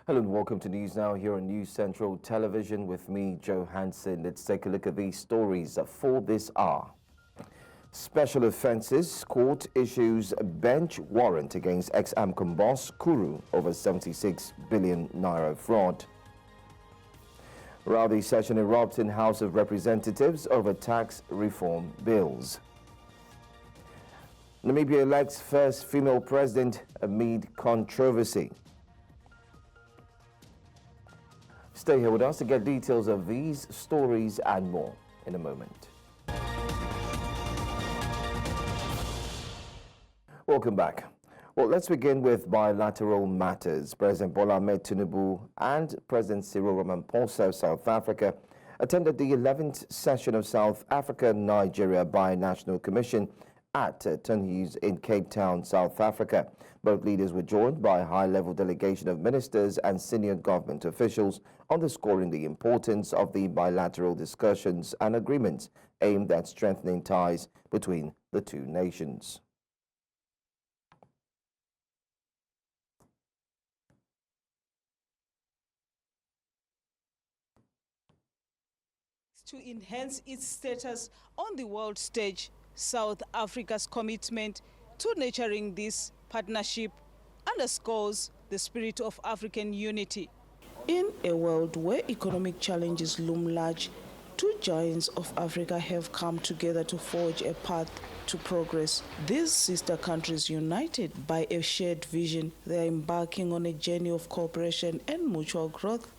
Hello and welcome to News Now here on News Central Television with me, Joe Hansen. Let's take a look at these stories for this hour. Special Offences Court issues a bench warrant against ex-AMCON boss Kuru over 76 billion naira fraud. Rowdy session erupts in House of Representatives over tax reform bills. Namibia elects first female president amid controversy. Stay here with us to get details of these stories and more in a moment. Welcome back. Well, let's begin with bilateral matters. President Bola Tinubu and President Cyril Ramaphosa of South Africa attended the 11th session of South Africa-Nigeria Binational Commission at Turnhouse in Cape Town, South Africa. Both leaders were joined by a high-level delegation of ministers and senior government officials, underscoring the importance of the bilateral discussions and agreements aimed at strengthening ties between the two nations. To enhance its status on the world stage, South Africa's commitment to nurturing this partnership underscores the spirit of African unity. In a world where economic challenges loom large, two giants of Africa have come together to forge a path to progress. These sister countries, united by a shared vision, they are embarking on a journey of cooperation and mutual growth.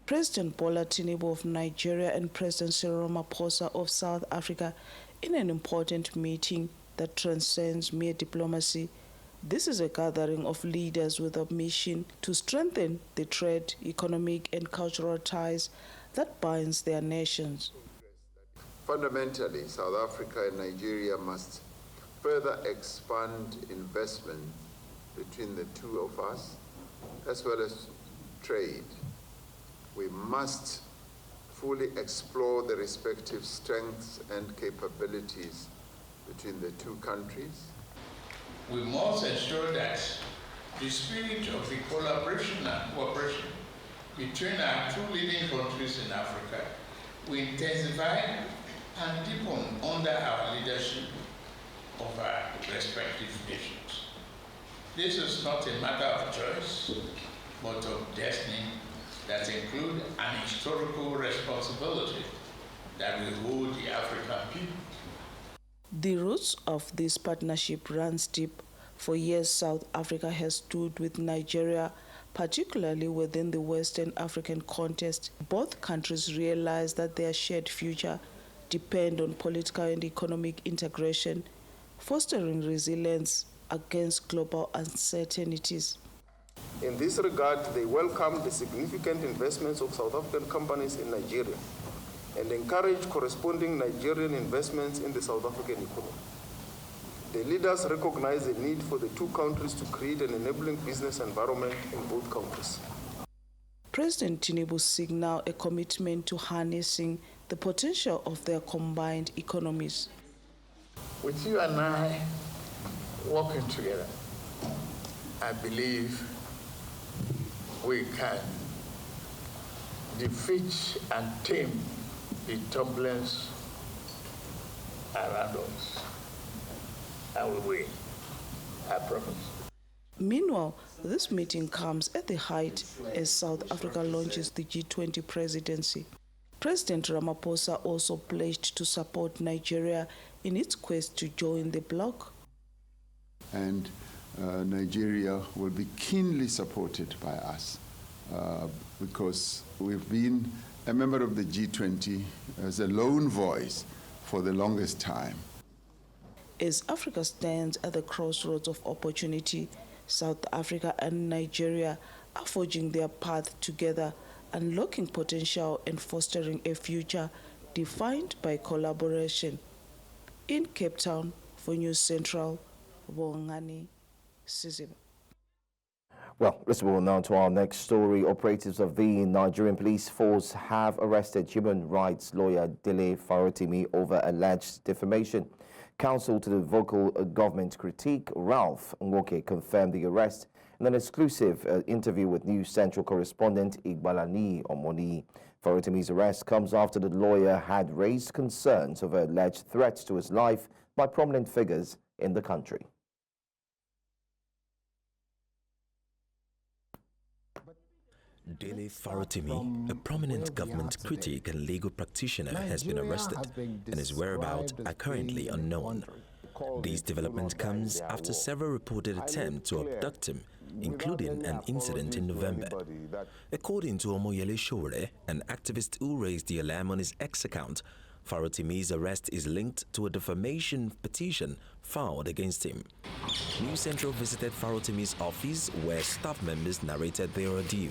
President Bola Tinubu of Nigeria and President Cyril Ramaphosa of South Africa in an important meeting that transcends mere diplomacy. This is a gathering of leaders with a mission to strengthen the trade, economic and cultural ties that binds their nations. Fundamentally, South Africa and Nigeria must further expand investment between the two of us, as well as trade. We must fully explore the respective strengths and capabilities between the two countries. We must ensure that the spirit of the collaboration and cooperation between our two leading countries in Africa will intensify and deepen under our leadership of our respective nations. This is not a matter of choice, but of destiny that include an historical responsibility that we hold the African people. The roots of this partnership runs deep. For years, South Africa has stood with Nigeria, particularly within the Western African context. Both countries realize that their shared future depend on political and economic integration, fostering resilience against global uncertainties. In this regard, they welcome the significant investments of South African companies in Nigeria and encourage corresponding Nigerian investments in the South African economy. The leaders recognize the need for the two countries to create an enabling business environment in both countries. President Tinubu signaled a commitment to harnessing the potential of their combined economies. With you and I working together, I believe we can defeat and tame the turbulence around us. I will win, I promise. Meanwhile, this meeting comes at the height as South Africa launches the G20 presidency. President Ramaphosa also pledged to support Nigeria in its quest to join the bloc. And Nigeria will be keenly supported by us because we've been a member of the G20 as a lone voice for the longest time. As Africa stands at the crossroads of opportunity, South Africa and Nigeria are forging their path together, unlocking potential and fostering a future defined by collaboration. In Cape Town, for News Central, Bongani Siziba. Well, let's move on now to our next story. Operatives of the Nigerian police force have arrested human rights lawyer Dele Farotimi over alleged defamation. Counsel to the vocal government critique, Ralph Nwoke, confirmed the arrest in an exclusive interview with News Central correspondent Igbalani Omoni. Farotimi's arrest comes after the lawyer had raised concerns over alleged threats to his life by prominent figures in the country. Dele Farotimi, a prominent government critic and legal practitioner, has been arrested, and his whereabouts are currently unknown. This development comes after several reported attempts to abduct him, including an incident in November. According to Omoyele Sowore, an activist who raised the alarm on his X account, Farotimi's arrest is linked to a defamation petition filed against him. News Central visited Farotimi's office, where staff members narrated their ordeal.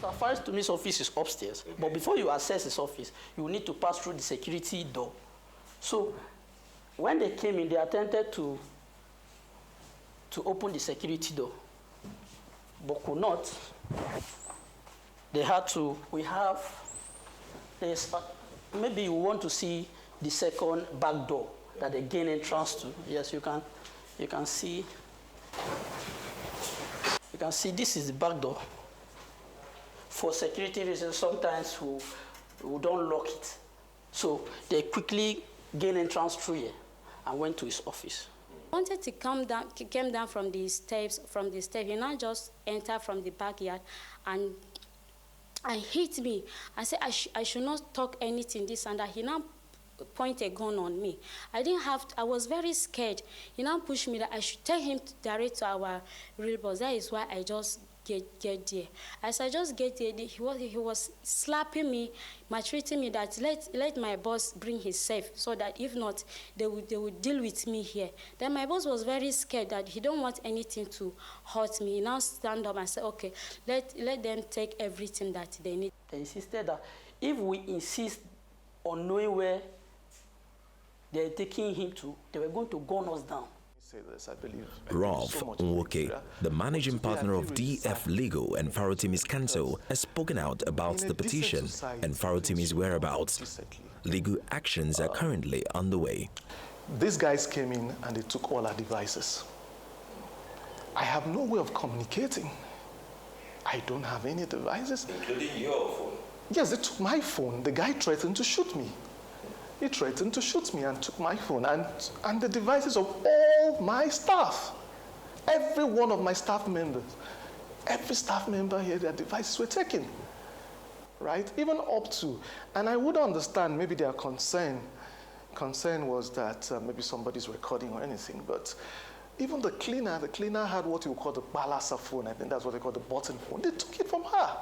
Farotimi's office is upstairs, but before you access his office, you will need to pass through the security door. So when they came in, they attempted to open the security door, but could not. They had to. Maybe you want to see the second back door that they gain entrance to. Yes, you can see. You can see this is the back door. For security reasons, sometimes we don't lock it. So they quickly gain entrance through here and went to his office. I wanted to came down from the steps, he now just entered from the backyard and hit me. I said I should not talk anything, this and that. He now pointed a gun on me. I was very scared. He now pushed me that I should tell him to direct to our real boss. That is why I just get there. As I just get there, he was slapping me, maltreating me, that let my boss bring his safe, so that if not, they would deal with me here. Then my boss was very scared that he don't want anything to hurt me. He now stand up and say, okay, let them take everything that they need. They insisted that if we insist on knowing where they're taking him to, they were going to gun us down. Ralph Nwoke, the managing partner of DF Legal and Farotimi's counsel, has spoken out about the petition and Farotimi's whereabouts. Legal actions are currently underway. These guys came in and they took all our devices. I have no way of communicating. I don't have any devices. Including your phone? Yes, they took my phone. The guy threatened to shoot me. He threatened to shoot me and took my phone and the devices of all my staff. Every one of my staff members. Every staff member here, their devices were taken. Right? Even up to. And I would understand maybe their concern. Concern was that maybe somebody's recording or anything. But even the cleaner had what you call the balasa phone. I think that's what they call the button phone. They took it from her.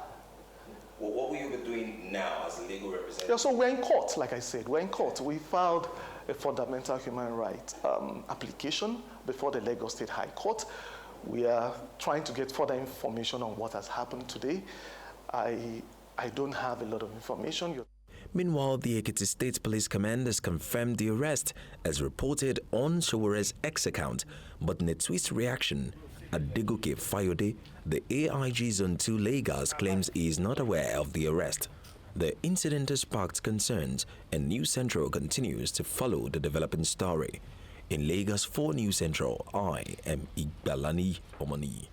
Well, what will you be doing now as a legal representative? Yeah, so we're in court, like I said. We're in court. We filed a fundamental human rights application before the Lagos State High Court. We are trying to get further information on what has happened today. I don't have a lot of information. Meanwhile, the Ekiti State Police Command has confirmed the arrest, as reported on Sowore's X account, but in a twist reaction, Adegoke Fayode, the AIG Zone 2 Lagos, claims he is not aware of the arrest. The incident has sparked concerns, and News Central continues to follow the developing story. In Lagos, for News Central, I am Igbalani Omoni.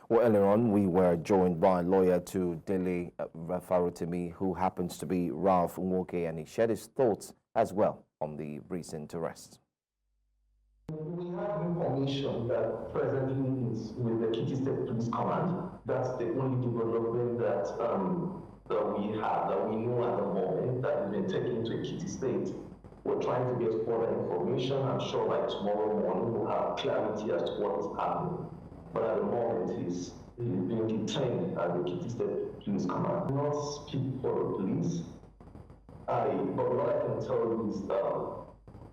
Well, earlier on, we were joined by lawyer to Dele Farotimi, who happens to be Ralph Nwoke, and he shared his thoughts as well on the recent arrest. We have information that presently is with the Ekiti State Police Command. That's the only development that we have, that we know at the moment, that has been taken to Ekiti State. We're trying to get further information. I'm sure by tomorrow morning we'll have clarity as to what is happening. But at the moment, he's being detained at the Ekiti State Police Command. I will not speak for the police, but what I can tell you is that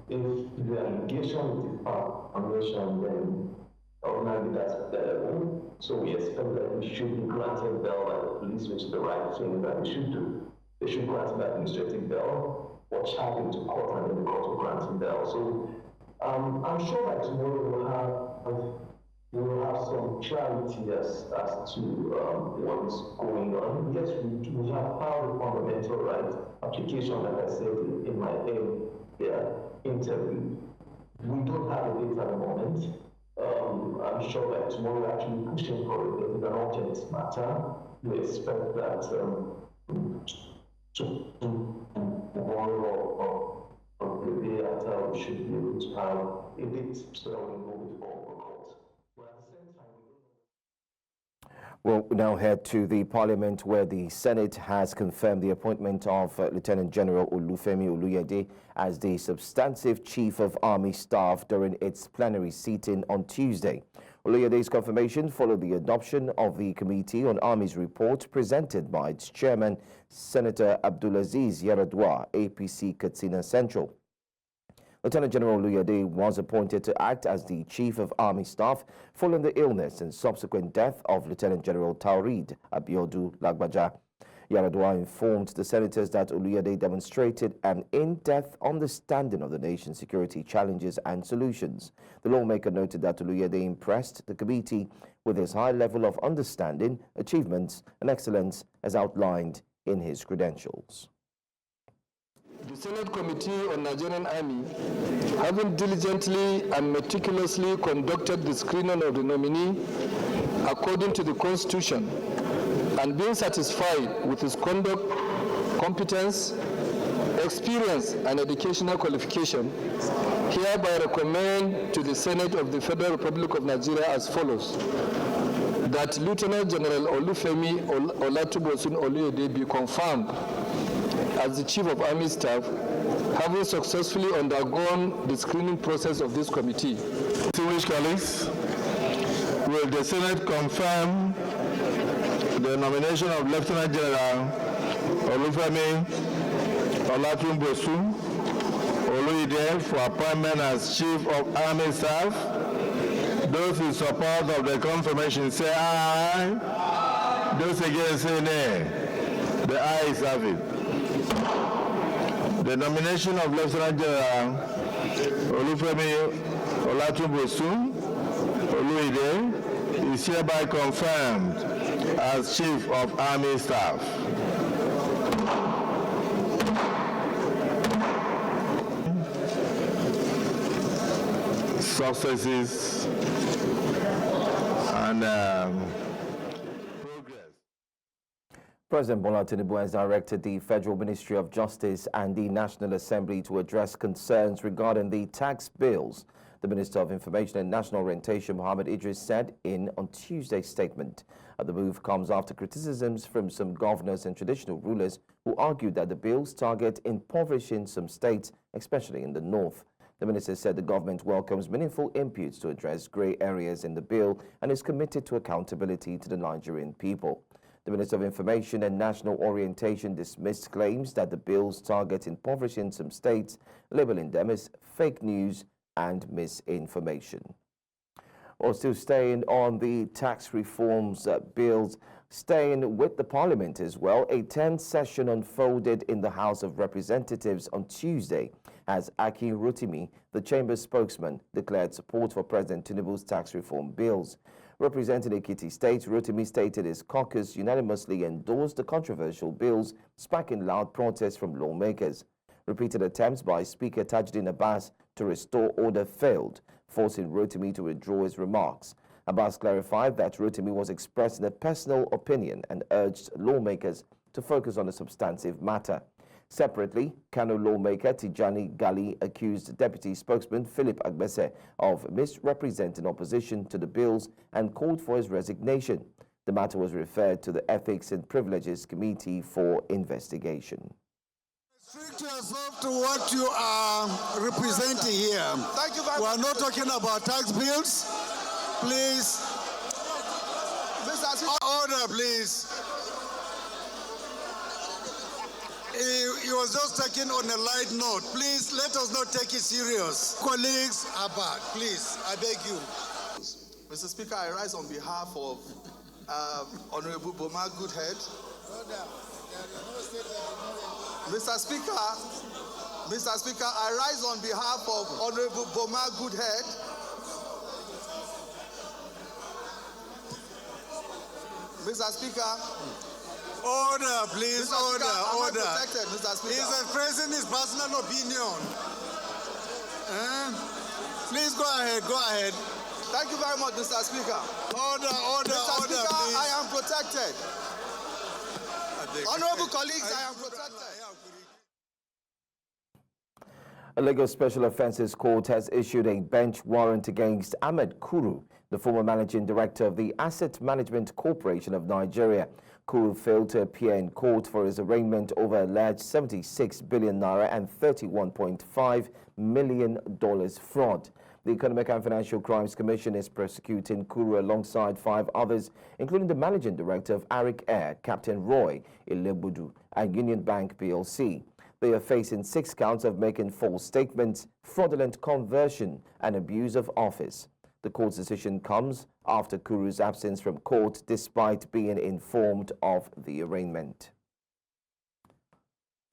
if the allegation is foundation, then ordinarily that's the level. So we expect that we should be granted bail by the police, which is the right thing that we should do. They should grant an administrative bail or charge him to court, and then the court will grant him bail. So I'm sure that tomorrow we'll have we'll have some clarity as to what's going on. Yes, we have filed a fundamental right application, like I said in my interview. We don't have a date at the moment. I'm sure that tomorrow we're actually pushing for it. It is an urgent matter. We expect that tomorrow or the day after we should be able to have a date so that we move it forward. But at the same time, Well, we now head to the Parliament, where the Senate has confirmed the appointment of Lieutenant General Olufemi Oluyede as the substantive Chief of Army Staff during its plenary sitting on Tuesday. Oluyede's confirmation followed the adoption of the Committee on Armies report presented by its chairman, Senator Abdulaziz Yaradua, APC Katsina Central. Lieutenant General Oluyede was appointed to act as the Chief of Army Staff following the illness and subsequent death of Lieutenant General Taurid Abiodu Lagbaja. Yaradua informed the senators that Oluyede demonstrated an in-depth understanding of the nation's security challenges and solutions. The lawmaker noted that Oluyede impressed the committee with his high level of understanding, achievements, and excellence as outlined in his credentials. The Senate Committee on Nigerian Army, having diligently and meticulously conducted the screening of the nominee according to the Constitution, and being satisfied with his conduct, competence, experience, and educational qualification, hereby recommend to the Senate of the Federal Republic of Nigeria as follows: that Lieutenant General Olufemi Oluyede be confirmed as the Chief of Army Staff, having successfully undergone the screening process of this committee. Distinguished colleagues, will the Senate confirm the nomination of Lieutenant General Olufemi Oluyede for appointment as Chief of Army Staff? Those in support of the confirmation say aye. Those against say nay. The ayes have it. The nomination of Lieutenant General Olufemi Oluyede is hereby confirmed as Chief of Army Staff. Successes and President Bola Tinubu has directed the Federal Ministry of Justice and the National Assembly to address concerns regarding the tax bills. The Minister of Information and National Orientation, Mohammed Idris, said on Tuesday's statement. The move comes after criticisms from some governors and traditional rulers who argued that the bills target impoverishing some states, especially in the north. The minister said the government welcomes meaningful inputs to address grey areas in the bill and is committed to accountability to the Nigerian people. The Minister of Information and National Orientation dismissed claims that the bills target impoverishing some states, labeling them as fake news and misinformation. Well, still staying on the tax reforms bills, staying with the Parliament as well, a tense session unfolded in the House of Representatives on Tuesday as Aki Rotimi, the Chamber's spokesman, declared support for President Tinubu's tax reform bills. Representing Ekiti State, Rotimi stated his caucus unanimously endorsed the controversial bills, sparking loud protests from lawmakers. Repeated attempts by Speaker Tajuddin Abbas to restore order failed, forcing Rotimi to withdraw his remarks. Abbas clarified that Rotimi was expressing a personal opinion and urged lawmakers to focus on the substantive matter. Separately, Kano lawmaker Tijani Gali accused Deputy Spokesman Philip Agbese of misrepresenting opposition to the bills and called for his resignation. The matter was referred to the Ethics and Privileges Committee for investigation. Restrict yourself to what you are representing here. Thank you very much. We are not talking about tax bills. Please. Order, please. He was just taken on a light note. Please, let us not take it serious. Colleagues are back. Please, I beg you. Mr. Speaker, I rise on behalf of Honorable Boma Goodhead. Mr. Speaker, I rise on behalf of Honorable Boma Goodhead Mr. Speaker. Order, please. Mr. Order, Speaker, order. Protected, Mr. Speaker. He's expressing his personal opinion. Please go ahead, go ahead. Thank you very much, Mr. Speaker. Order, Mr. order, Speaker, please. I am protected. Honorable colleagues, I am protected. A Lagos Special Offences Court has issued a bench warrant against Ahmed Kuru, the former managing director of the Asset Management Corporation of Nigeria. Kuru failed to appear in court for his arraignment over alleged 76 billion naira and $31.5 million fraud. The Economic and Financial Crimes Commission is prosecuting Kuru alongside 5 others, including the managing director of Arik Air, Captain Roy Ilebudu, and Union Bank PLC. They are facing 6 counts of making false statements, fraudulent conversion, and abuse of office. The court's decision comes after Kuru's absence from court despite being informed of the arraignment.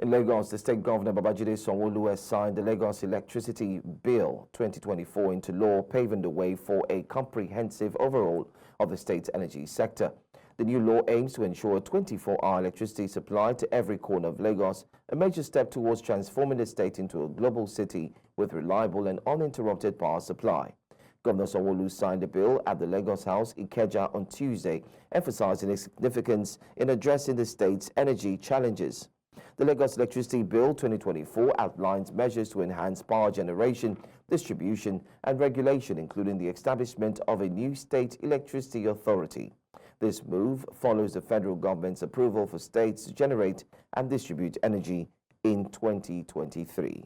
In Lagos, the state governor Babajide Sanwo-Olu has signed the Lagos Electricity Bill 2024 into law, paving the way for a comprehensive overhaul of the state's energy sector. The new law aims to ensure a 24-hour electricity supply to every corner of Lagos, a major step towards transforming the state into a global city with reliable and uninterrupted power supply. Governor Sanwo-Olu signed the bill at the Lagos House, Ikeja, on Tuesday, emphasizing its significance in addressing the state's energy challenges. The Lagos Electricity Bill 2024 outlines measures to enhance power generation, distribution, and regulation, including the establishment of a new state electricity authority. This move follows the federal government's approval for states to generate and distribute energy in 2023.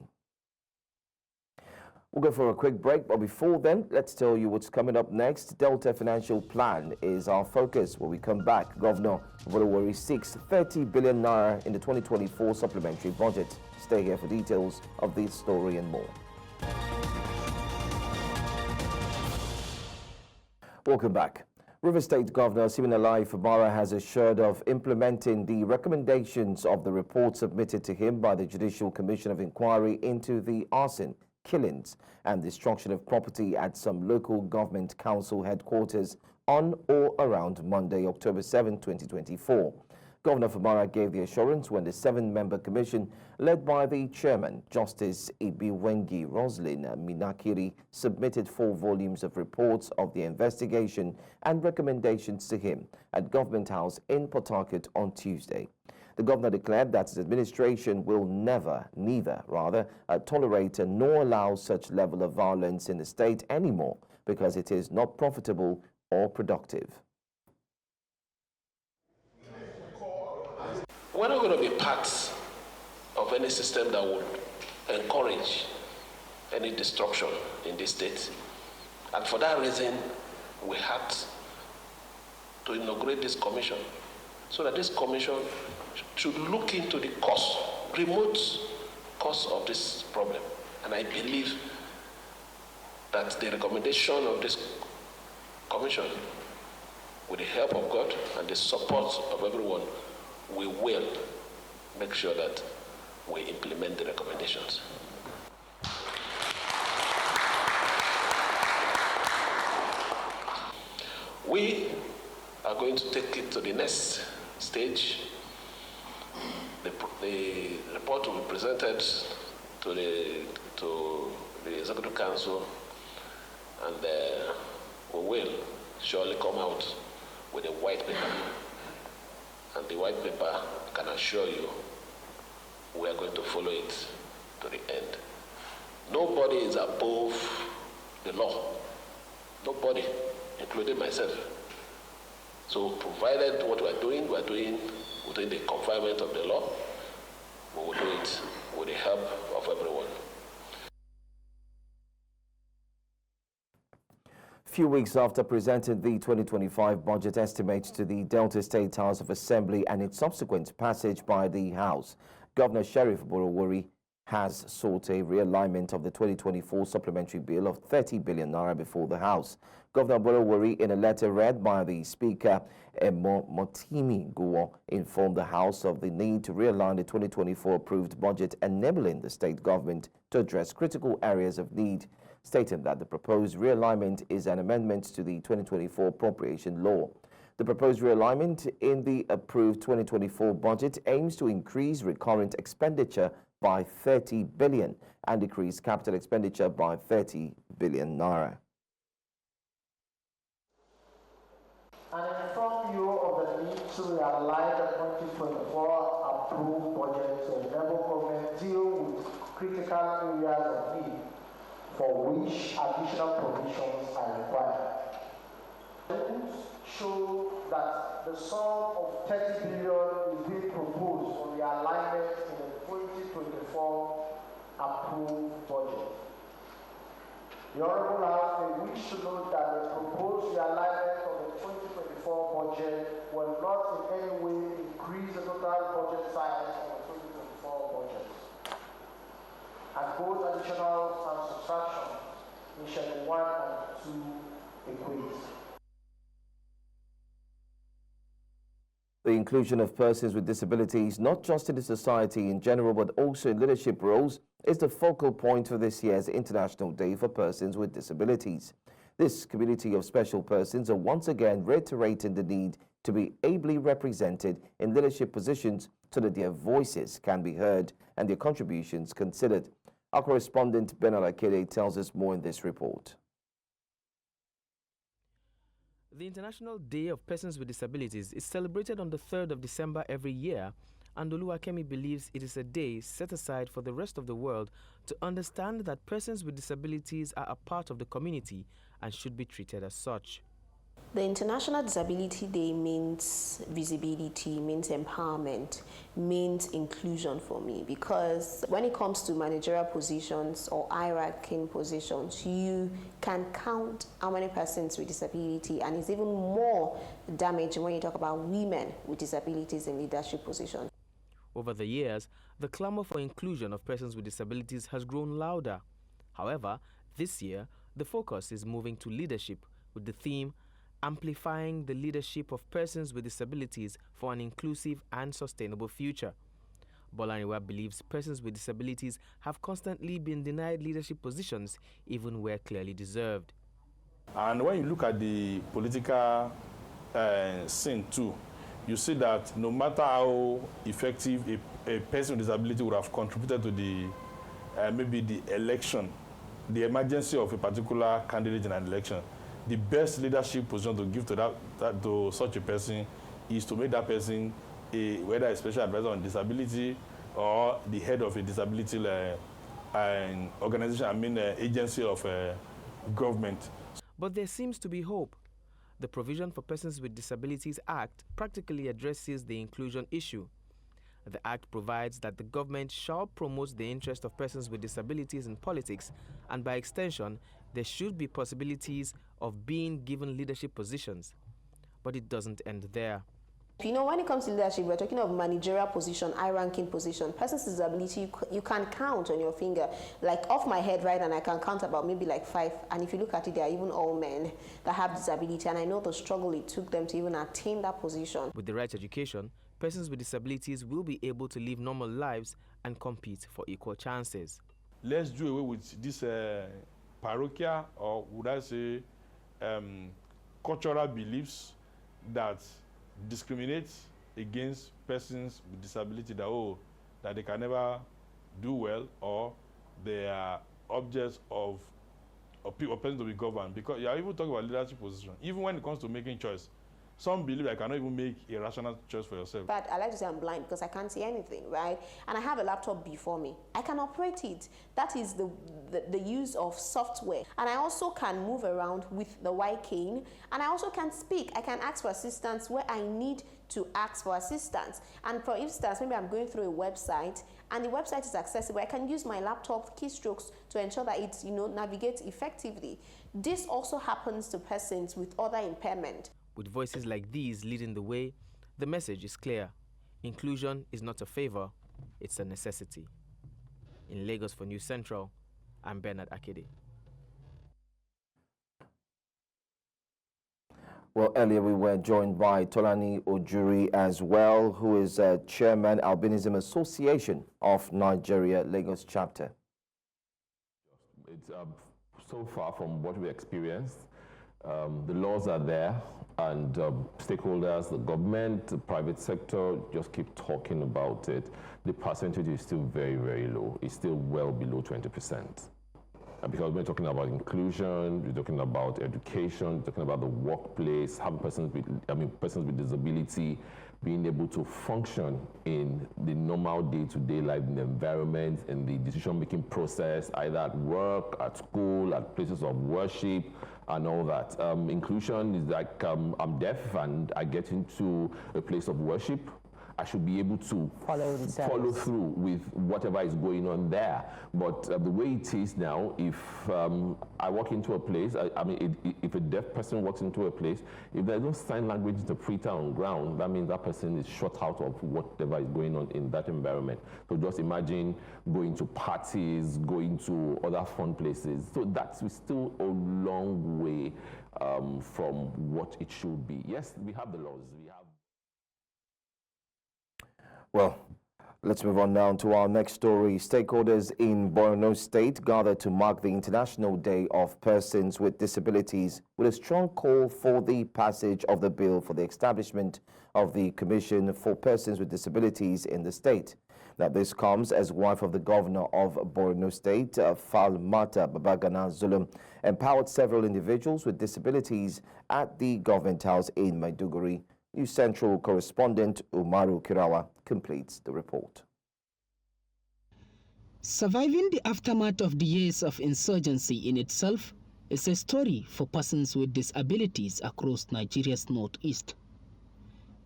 We'll go for a quick break, but before then, let's tell you what's coming up next. Delta Financial Plan is our focus. When we come back, Governor Bola seeks 30 billion naira in the 2024 supplementary budget. Stay here for details of this story and more. Welcome back. Rivers State Governor Siminalayi Fubara has assured of implementing the recommendations of the report submitted to him by the Judicial Commission of Inquiry into the arson, killings, and destruction of property at some local government council headquarters on or around Monday, October 7, 2024. Governor Fubara gave the assurance when the 7-member commission, led by the chairman, Justice Ibiwengi Roslyn Minakiri, submitted 4 volumes of reports of the investigation and recommendations to him at Government House in Port Harcourt on Tuesday. The governor declared that his administration will neither tolerate nor allow such level of violence in the state anymore because it is not profitable or productive. We're not going to be part of any system that would encourage any destruction in this state. And for that reason, we had to inaugurate this commission so that this commission should look into the cause, remote cause of this problem. And I believe that the recommendation of this commission, with the help of God and the support of everyone, we will make sure that we implement the recommendations. We are going to take it to the next stage. The report will be presented to the Executive Council, and we will surely come out with a white paper. And the white paper can assure you we are going to follow it to the end. Nobody is above the law. Nobody, including myself. So provided what we are doing within the confinement of the law, we will do it with the help of everyone. Few weeks after presenting the 2025 budget estimates to the Delta State House of Assembly and its subsequent passage by the House, Governor Sheriff Borowori has sought a realignment of the 2024 supplementary bill of 30 billion naira before the House. Governor Borowori, in a letter read by the Speaker, Motimi Guo, informed the House of the need to realign the 2024 approved budget, enabling the state government to address critical areas of need, stating that the proposed realignment is an amendment to the 2024 appropriation law. The proposed realignment in the approved 2024 budget aims to increase recurrent expenditure by 30 billion and decrease capital expenditure by 30 billion naira. And inform you of the need to realign the 2024 approved budget to enable government deal with critical areas of need for which additional provisions are required. Rules show that the sum of 30 billion is being proposed for realignment in the 2024 approved budget. The Honorable House may wish to note that the proposed realignment of the 2024 budget will not in any way increase the total budget size of the 2024 budget. And both additional and subtraction in Schedule 1 and 2 equate. The inclusion of persons with disabilities, not just in the society in general, but also in leadership roles, is the focal point for this year's International Day for Persons with Disabilities. This community of special persons are once again reiterating the need to be ably represented in leadership positions so that their voices can be heard and their contributions considered. Our correspondent Bola tells us more in this report. The International Day of Persons with Disabilities is celebrated on the 3rd of December every year, and Olufemi believes it is a day set aside for the rest of the world to understand that persons with disabilities are a part of the community and should be treated as such. The International Disability Day means visibility, means empowerment, means inclusion for me, because when it comes to managerial positions or high-ranking positions, you can count how many persons with disability, and it's even more damaging when you talk about women with disabilities in leadership positions. Over the years, the clamor for inclusion of persons with disabilities has grown louder. However, this year, the focus is moving to leadership with the theme amplifying the leadership of persons with disabilities for an inclusive and sustainable future. Bola believes persons with disabilities have constantly been denied leadership positions even where clearly deserved. And when you look at the political scene too, you see that no matter how effective a person with disability would have contributed to the maybe the election, the emergency of a particular candidate in an election, the best leadership position to give to such a person is to make that person whether a special advisor on disability or the head of a disability organization, agency of government. But there seems to be hope. The Provision for Persons with Disabilities Act practically addresses the inclusion issue. The Act provides that the government shall promote the interest of persons with disabilities in politics, and by extension, there should be possibilities of being given leadership positions. But it doesn't end there. You know, when it comes to leadership, we're talking of managerial position, high-ranking position. Persons with disability, you can count on your finger. Like off my head right, and I can count about maybe like 5. And if you look at it, they are even all men that have disability. And I know the struggle it took them to even attain that position. With the right education, persons with disabilities will be able to live normal lives and compete for equal chances. Let's do away with this parochial, or would I say cultural beliefs that discriminate against persons with disability, that they can never do well, or they are objects of persons to be governed. Because you are even talking about leadership position. Even when it comes to making choice, some believe I cannot even make a rational choice for yourself. But I like to say I'm blind because I can't see anything, right? And I have a laptop before me. I can operate it. That is the use of software. And I also can move around with the white cane. And I also can speak. I can ask for assistance where I need to ask for assistance. And for instance, maybe I'm going through a website and the website is accessible. I can use my laptop keystrokes to ensure that it navigates effectively. This also happens to persons with other impairment. With voices like these leading the way, the message is clear. Inclusion is not a favor, it's a necessity. In Lagos for News Central, I'm Bernard Akede. Well, earlier we were joined by Tolani Ojuri as well, who is Chairman, Albinism Association of Nigeria, Lagos chapter. It's so far from what we experienced, The laws are there, and stakeholders, the government, the private sector just keep talking about it. The percentage is still very, very low. It's still well below 20%. Because we're talking about inclusion, we're talking about education, we're talking about the workplace, having persons with disability being able to function in the normal day-to-day life, in the environment, in the decision-making process, either at work, at school, at places of worship, and all that. Inclusion is like, I'm deaf and I get into a place of worship. I should be able to follow through with whatever is going on there. But the way it is now, if I walk into a place, if a deaf person walks into a place, if there's no sign language interpreter on ground, that means that person is shut out of whatever is going on in that environment. So just imagine going to parties, going to other fun places. So that's still a long way from what it should be. Yes, we have the laws. We have. Well, let's move on now to our next story. Stakeholders in Borno State gathered to mark the International Day of Persons with Disabilities with a strong call for the passage of the bill for the establishment of the Commission for Persons with Disabilities in the state. Now, this comes as wife of the governor of Borno State, Falmata Babagana Zulum, empowered several individuals with disabilities at the government house in Maiduguri. News Central correspondent Umaru Kirawa completes the report. Surviving the aftermath of the years of insurgency in itself is a story for persons with disabilities across Nigeria's northeast.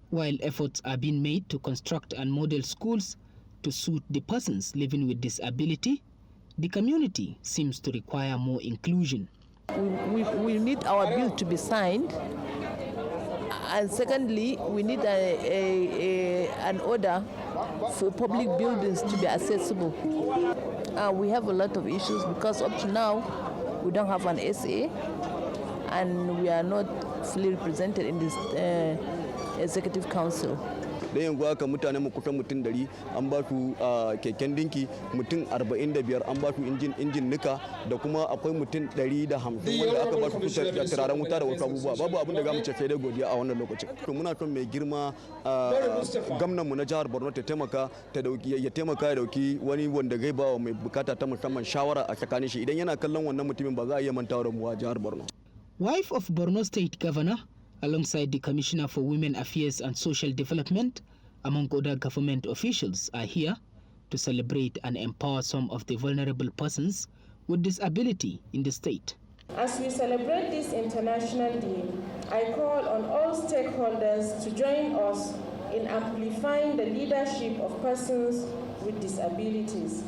While efforts are being made to construct and model schools to suit the persons living with disability, the community seems to require more inclusion. We need our bill to be signed. And secondly, we need an order for public buildings to be accessible. We have a lot of issues because up to now, we don't have an SA and we are not fully represented in this Executive Council. da yanzu haka mutane mu kusan mutum 100 an ba su keken dinki, mutum 45 an ba su injin nika da kuma akwai mutum 150 wanda aka ba su turaren wuta da wasu abubuwa. Babu abin da za mu ce sai dai godiya a wannan lokacin. To muna son mai girma gwamnan mu na jihar Borno ta taimaka ya dauki wani wanda zai ba wa mai bukata ta musamman shawara a tsakanin shi, idan yana kallon wannan mutumin ba za a iya mantawa da mu a jihar Borno. Wife of Borno State Governor, alongside the Commissioner for Women Affairs and Social Development, among other government officials, are here to celebrate and empower some of the vulnerable persons with disability in the state. As we celebrate this International Day, I call on all stakeholders to join us in amplifying the leadership of persons with disabilities.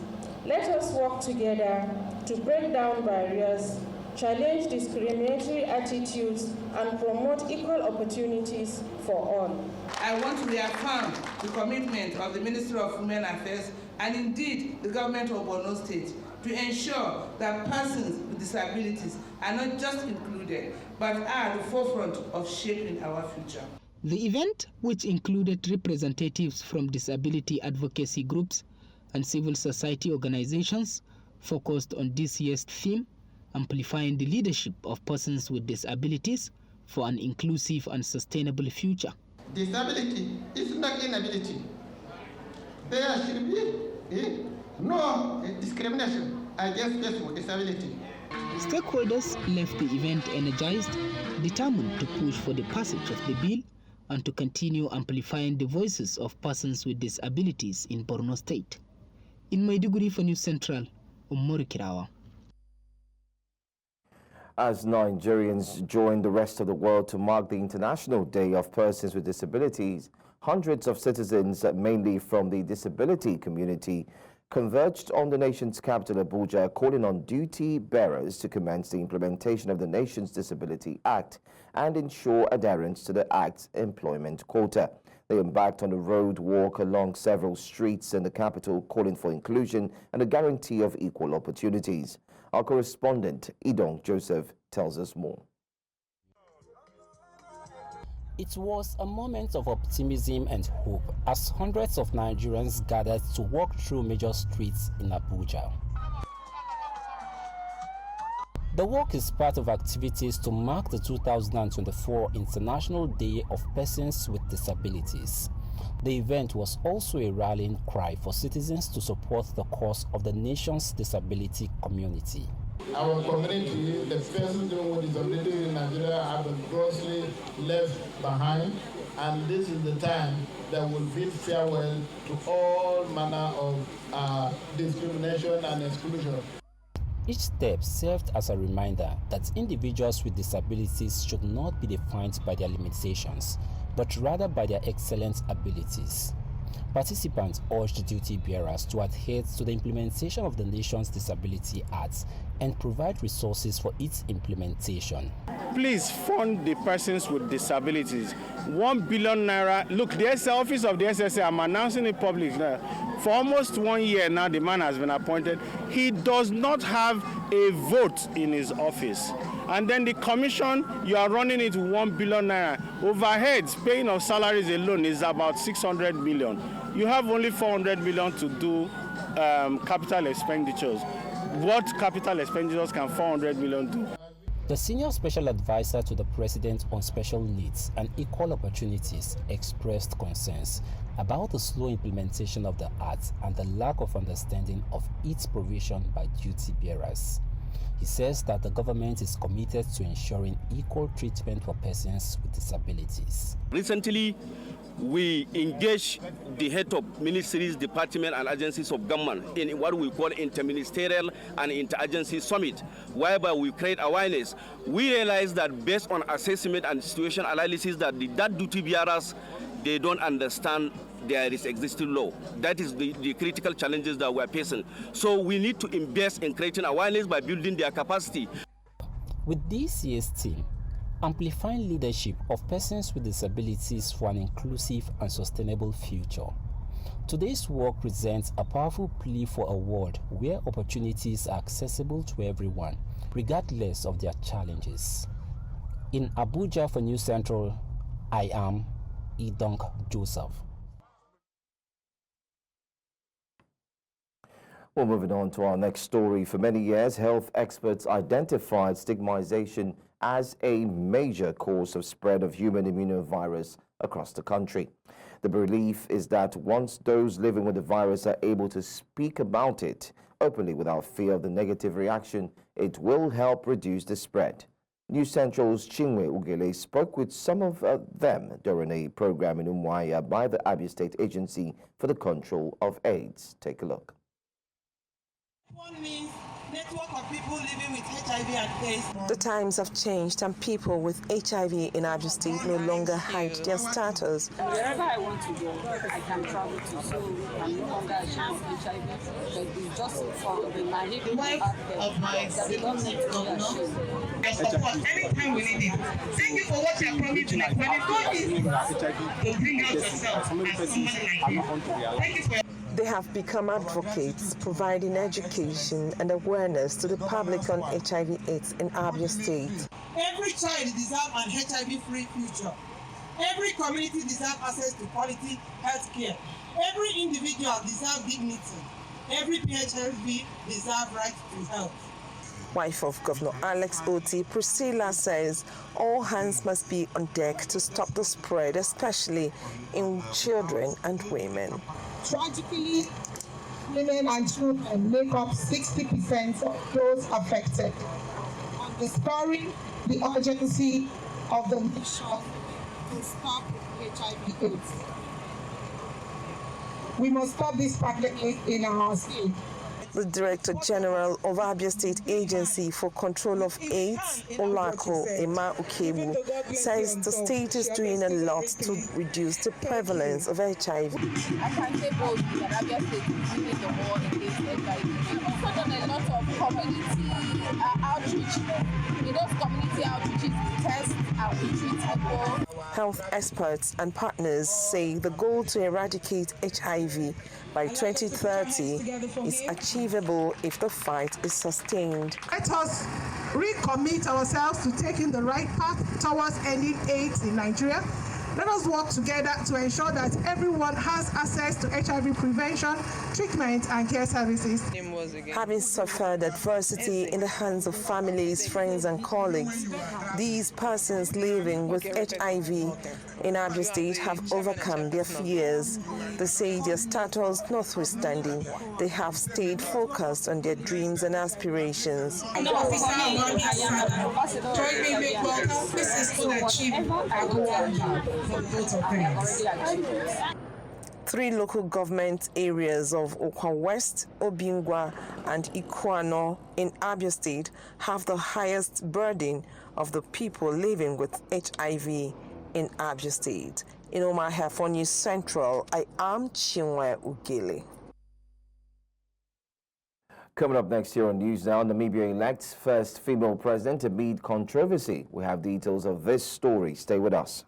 Let us work together to break down barriers, challenge discriminatory attitudes, and promote equal opportunities for all. I want to reaffirm the commitment of the Ministry of Women Affairs and indeed the government of Borno State to ensure that persons with disabilities are not just included, but are at the forefront of shaping our future. The event, which included representatives from disability advocacy groups and civil society organizations, focused on this year's theme, amplifying the leadership of persons with disabilities for an inclusive and sustainable future. Disability is not inability. There should be no discrimination against persons with disability. Stakeholders left the event energized, determined to push for the passage of the bill and to continue amplifying the voices of persons with disabilities in Borno State. In Maiduguri for News Central, Umaru Kirawa. As Nigerians join the rest of the world to mark the International Day of Persons with Disabilities, hundreds of citizens, mainly from the disability community, converged on the nation's capital, Abuja, calling on duty bearers to commence the implementation of the nation's Disability Act and ensure adherence to the Act's employment quota. They embarked on a road walk along several streets in the capital, calling for inclusion and a guarantee of equal opportunities. Our correspondent, Idong Joseph, tells us more. It was a moment of optimism and hope as hundreds of Nigerians gathered to walk through major streets in Abuja. The walk is part of activities to mark the 2024 International Day of Persons with Disabilities. The event was also a rallying cry for citizens to support the cause of the nation's disability community. Our community, the persons living with disabilities in Nigeria, have been grossly left behind, and this is the time that will bid farewell to all manner of discrimination and exclusion. Each step served as a reminder that individuals with disabilities should not be defined by their limitations, but rather by their excellent abilities. Participants urged duty bearers to adhere to the implementation of the nation's Disability Act and provide resources for its implementation. Please fund the persons with disabilities. 1 billion naira. Look, the office of the SSA, I'm announcing it publicly now. For almost 1 year now, the man has been appointed. He does not have a vote in his office. And then the commission, you are running it 1 billion naira. Overheads, paying of salaries alone is about 600 million. You have only 400 million to do capital expenditures. What capital expenditures can 400 million do? The senior special advisor to the President on Special Needs and Equal Opportunities expressed concerns about the slow implementation of the Act and the lack of understanding of its provision by duty bearers. He says that the government is committed to ensuring equal treatment for persons with disabilities. Recently, we engaged the head of ministries, departments, and agencies of government in what we call interministerial and interagency summit, whereby we create awareness. We realize that based on assessment and situation analysis that duty bearers, they don't understand there is existing law. That is the critical challenges that we're facing. So we need to invest in creating awareness by building their capacity. With this year's team, amplifying leadership of persons with disabilities for an inclusive and sustainable future, today's work presents a powerful plea for a world where opportunities are accessible to everyone, regardless of their challenges. In Abuja for News Central, I am Idong Joseph. Well, moving on to our next story. For many years, health experts identified stigmatization as a major cause of spread of human immunovirus across the country. The belief is that once those living with the virus are able to speak about it openly without fear of the negative reaction, it will help reduce the spread. News Central's Chinwe Ugele spoke with some of them during a program in Umuahia by the Abia State Agency for the Control of AIDS. Take a look. One means network of people living with HIV and AIDS. The times have changed and people with HIV in Abia State no longer hide their status. Wherever I want to go, I can travel to, so I'm no longer ashamed of HIV, but it's just for the naive people out there that they don't need to be ashamed. I support anytime we need it. Thank you for what you have promised tonight. But it's not easy to bring out yourself as somebody like this. Thank you for They have become advocates, providing education and awareness to the public on HIV/AIDS in Abia State. Every child deserves an HIV-free future. Every community deserves access to quality health care. Every individual deserves dignity. Every PHLV deserves right to health. Wife of Governor Alex Oti, Priscilla says all hands must be on deck to stop the spread, especially in children and women. Tragically, women and children make up 60% of those affected, underscoring the urgency of the mission to stop HIV/AIDS. We must stop this practice in our state. The Director General of Abia State Agency for Control of AIDS, Olako Emma Ukebu, says the state is doing a lot to reduce the prevalence of HIV. I can say boldly that Abia State is leading the war against HIV. We've also done a lot of community outreach. In those community outreaches, we test and we treat people. Health experts and partners say the goal to eradicate HIV by 2030 is achievable if the fight is sustained. Let us recommit ourselves to taking the right path towards ending AIDS in Nigeria Let us work together to ensure that everyone has access to HIV prevention, treatment, and care services. Having suffered adversity in the hands of families, friends, and colleagues, these persons living with HIV in Abia State have overcome their fears. They say their status notwithstanding, they have stayed focused on their dreams and aspirations. Three local government areas of Okwa West, Obingwa, and Ikuano in Abia State have the highest burden of the people living with HIV in Abia State. In Omaha for News Central, I am Chinwe Ugele. Coming up next year on News Now, Namibia elects first female president amid controversy. We have details of this story. Stay with us.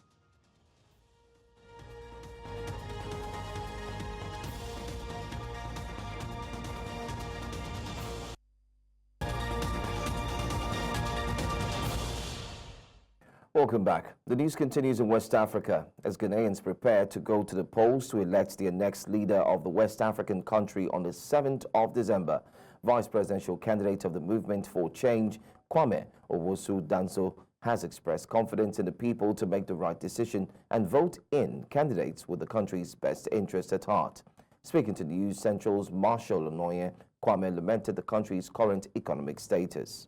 Welcome back. The news continues in West Africa as Ghanaians prepare to go to the polls to elect their next leader of the West African country on the 7th of December. Vice presidential candidate of the Movement for Change, Kwame Owusu-Danso, has expressed confidence in the people to make the right decision and vote in candidates with the country's best interest at heart. Speaking to News Central's Marshall Onoye, Kwame lamented the country's current economic status.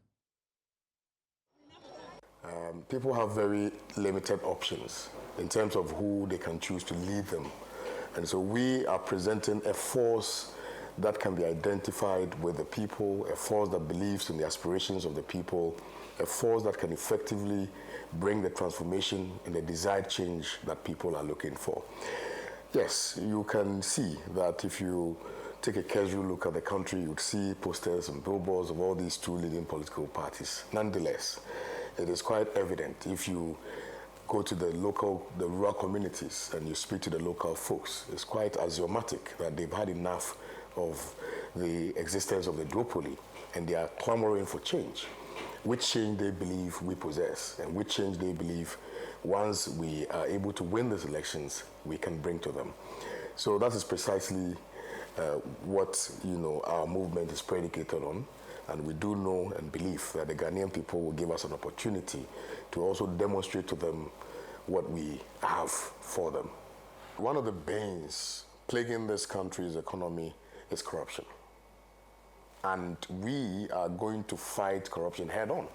People have very limited options in terms of who they can choose to lead them. And so we are presenting a force that can be identified with the people, a force that believes in the aspirations of the people, a force that can effectively bring the transformation and the desired change that people are looking for. Yes, you can see that if you take a casual look at the country, you'd see posters and billboards of all these two leading political parties. Nonetheless, it is quite evident if you go to the rural communities and you speak to the local folks, it's quite axiomatic that they've had enough of the existence of the duopoly and they are clamoring for change. Which change they believe we possess and which change they believe once we are able to win these elections, we can bring to them. So that is precisely what our movement is predicated on. And we do know and believe that the Ghanaian people will give us an opportunity to also demonstrate to them what we have for them. One of the banes plaguing this country's economy is corruption. And we are going to fight corruption head on.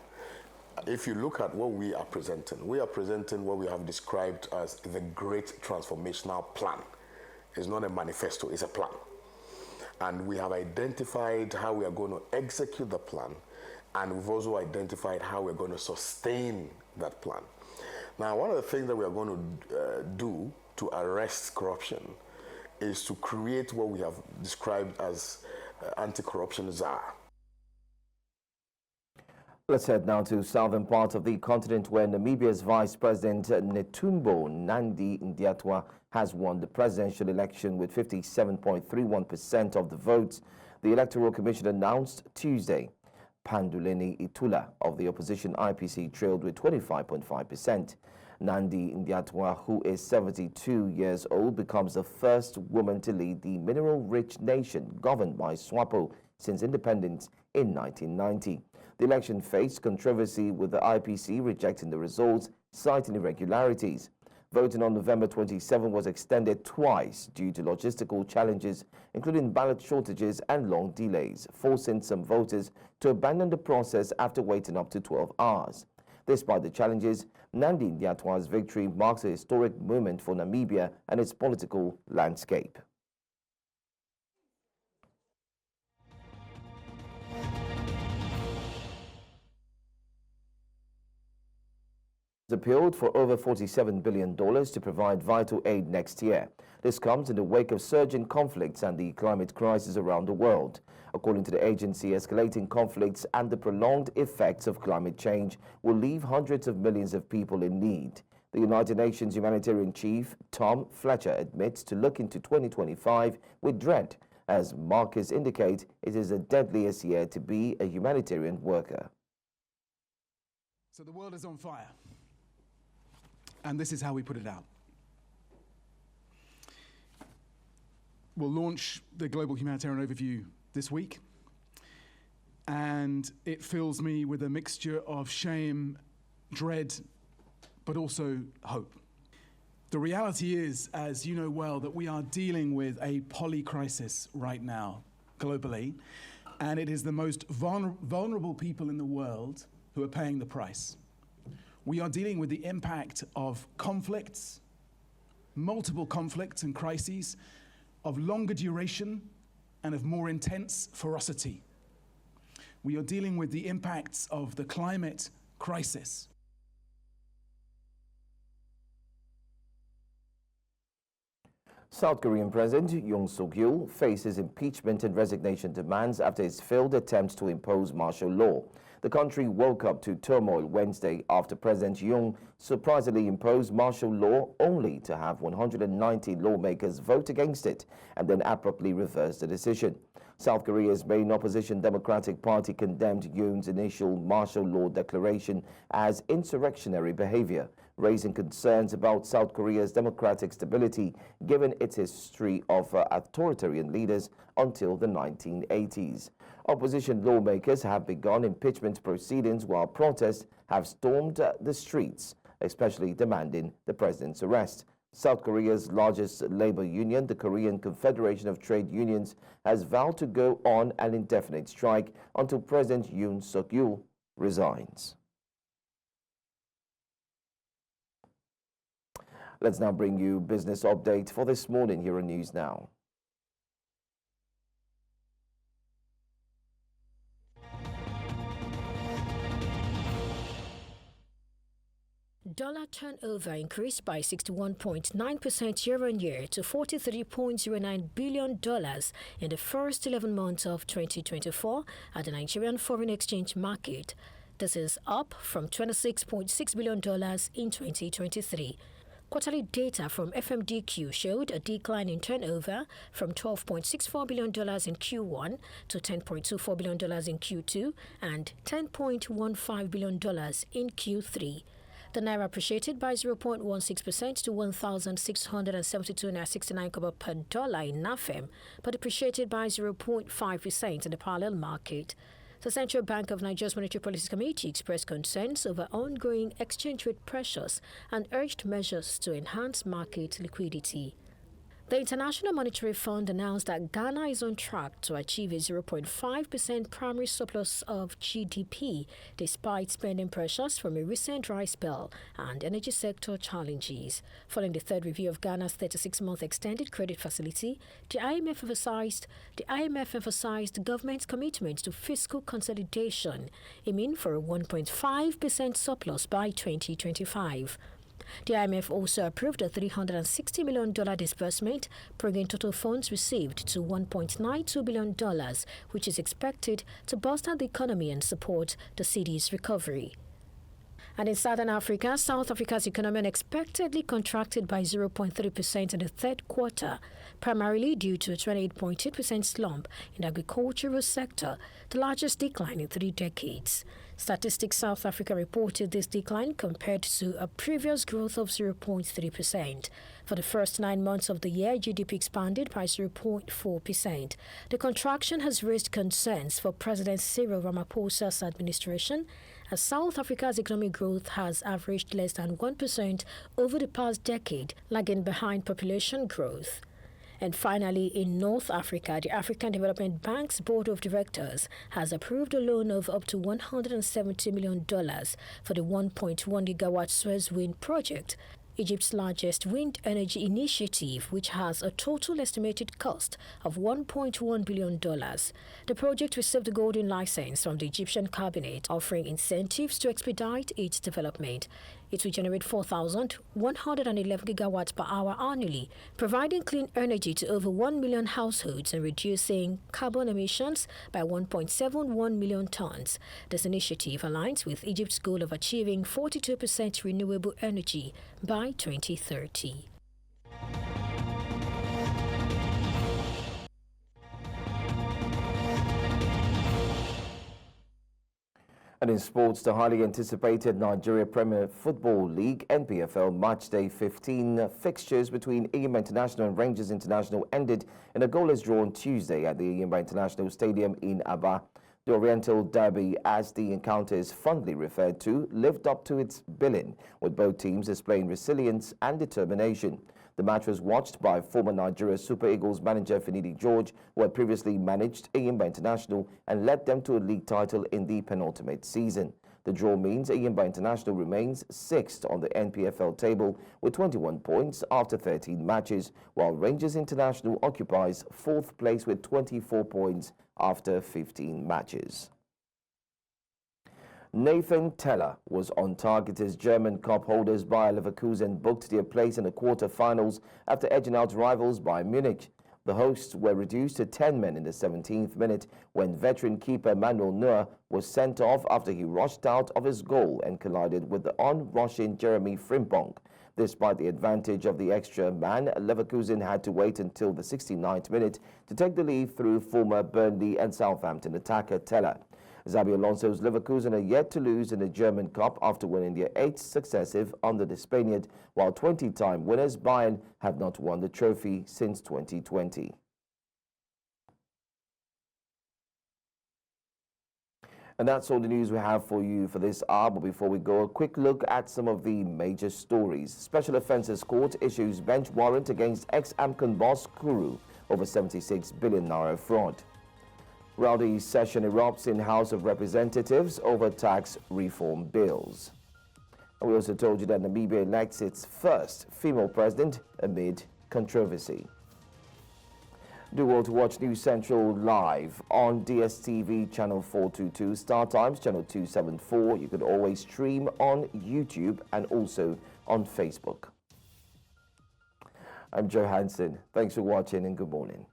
If you look at what we are presenting what we have described as the Great Transformational Plan. It's not a manifesto, it's a plan. And we have identified how we are going to execute the plan, and we've also identified how we're going to sustain that plan. Now, one of the things that we are going to do to arrest corruption is to create what we have described as anti-corruption czar. Let's head now to southern part of the continent where Namibia's Vice President Netumbo Nandi-Ndaitwah has won the presidential election with 57.31% of the votes. The Electoral Commission announced Tuesday. Panduleni Itula of the opposition IPC trailed with 25.5%. Nandi-Ndaitwah, who is 72 years old, becomes the first woman to lead the mineral-rich nation governed by SWAPO since independence in 1990. The election faced controversy with the IPC rejecting the results, citing irregularities. Voting on November 27 was extended twice due to logistical challenges, including ballot shortages and long delays, forcing some voters to abandon the process after waiting up to 12 hours. Despite the challenges, Nandi-Ndaitwah's victory marks a historic moment for Namibia and its political landscape. Appealed for over $47 billion to provide vital aid next year. This comes in the wake of surging conflicts and the climate crisis around the world. According to the agency, escalating conflicts and the prolonged effects of climate change will leave hundreds of millions of people in need. The United Nations humanitarian chief, Tom Fletcher, admits to look into 2025 with dread, as markers indicate it is the deadliest year to be a humanitarian worker. So the world is on fire. And this is how we put it out. will launch the Global Humanitarian Overview this week, and it fills me with a mixture of shame, dread, but also hope. The reality is, as you know well, that we are dealing with a poly-crisis right now, globally, and it is the most vulnerable people in the world who are paying the price. We are dealing with the impact of conflicts, multiple conflicts and crises, of longer duration and of more intense ferocity. We are dealing with the impacts of the climate crisis. South Korean President Yoon Suk-yeol faces impeachment and resignation demands after his failed attempts to impose martial law. The country woke up to turmoil Wednesday after President Yoon surprisingly imposed martial law only to have 190 lawmakers vote against it and then abruptly reversed the decision. South Korea's main opposition Democratic Party condemned Yoon's initial martial law declaration as insurrectionary behavior, raising concerns about South Korea's democratic stability given its history of authoritarian leaders until the 1980s. Opposition lawmakers have begun impeachment proceedings while protests have stormed the streets, especially demanding the president's arrest. South Korea's largest labor union, the Korean Confederation of Trade Unions, has vowed to go on an indefinite strike until President Yoon Suk-yeol resigns. Let's now bring you business update for this morning here on News Now. Dollar turnover increased by 61.9% year-on-year to $43.09 billion in the first 11 months of 2024 at the Nigerian foreign exchange market. This is up from $26.6 billion in 2023. Quarterly data from FMDQ showed a decline in turnover from $12.64 billion in Q1 to $10.24 billion in Q2 and $10.15 billion in Q3. The naira appreciated by 0.16% to 1,672.69 kobo per dollar in NAFEM, but appreciated by 0.5% in the parallel market. The Central Bank of Nigeria's Monetary Policy Committee expressed concerns over ongoing exchange rate pressures and urged measures to enhance market liquidity. The International Monetary Fund announced that Ghana is on track to achieve a 0.5% primary surplus of GDP despite spending pressures from a recent dry spell and energy sector challenges. Following the third review of Ghana's 36-month extended credit facility, the IMF emphasized the government's commitment to fiscal consolidation, aiming for a 1.5% surplus by 2025. The IMF also approved a $360 million disbursement, bringing total funds received to $1.92 billion, which is expected to bolster the economy and support the city's recovery. And in Southern Africa, South Africa's economy unexpectedly contracted by 0.3% in the third quarter, primarily due to a 28.8% slump in the agricultural sector, the largest decline in 3 decades. Statistics South Africa reported this decline compared to a previous growth of 0.3%. For the first 9 months of the year, GDP expanded by 0.4%. The contraction has raised concerns for President Cyril Ramaphosa's administration, as South Africa's economic growth has averaged less than 1% over the past decade, lagging behind population growth. And finally, in North Africa, the African Development Bank's Board of Directors has approved a loan of up to $170 million for the 1.1 gigawatt Suez Wind project, Egypt's largest wind energy initiative, which has a total estimated cost of $1.1 billion. The project received the golden license from the Egyptian cabinet, offering incentives to expedite its development. It will generate 4,111 gigawatts per hour annually, providing clean energy to over 1 million households and reducing carbon emissions by 1.71 million tons. This initiative aligns with Egypt's goal of achieving 42% renewable energy by 2030. And in sports, the highly anticipated Nigeria Premier Football League NPFL Matchday 15 fixtures between Eyimba International and Rangers International ended in a goalless draw on Tuesday at the Eyimba International Stadium in Aba. The Oriental Derby, as the encounter is fondly referred to, lived up to its billing, with both teams displaying resilience and determination. The match was watched by former Nigeria Super Eagles manager Finidi George, who had previously managed Eyimba International and led them to a league title in the penultimate season. The draw means Eyimba International remains 6th on the NPFL table with 21 points after 13 matches, while Rangers International occupies 4th place with 24 points after 15 matches. Nathan Teller was on target as German Cup holders Bayer Leverkusen booked their place in the quarter-finals after edging out rivals Bayern Munich. The hosts were reduced to 10 men in the 17th minute when veteran keeper Manuel Neuer was sent off after he rushed out of his goal and collided with the on-rushing Jeremy Frimpong. Despite the advantage of the extra man, Leverkusen had to wait until the 69th minute to take the lead through former Burnley and Southampton attacker Teller. Xabi Alonso's Leverkusen are yet to lose in the German Cup after winning their 8th successive under the Spaniard, while 20-time winners Bayern have not won the trophy since 2020. And that's all the news we have for you for this hour. But before we go, a quick look at some of the major stories. Special Offences Court issues bench warrant against ex-Amcon boss Kuru over 76 billion naira fraud. Rowdy session erupts in House of Representatives over tax reform bills. And we also told you that Namibia elects its first female president amid controversy. Do well to watch News Central live on DSTV channel 422, Star Times channel 274. You can always stream on YouTube and also on Facebook. I'm Joe Hansen. Thanks for watching and good morning.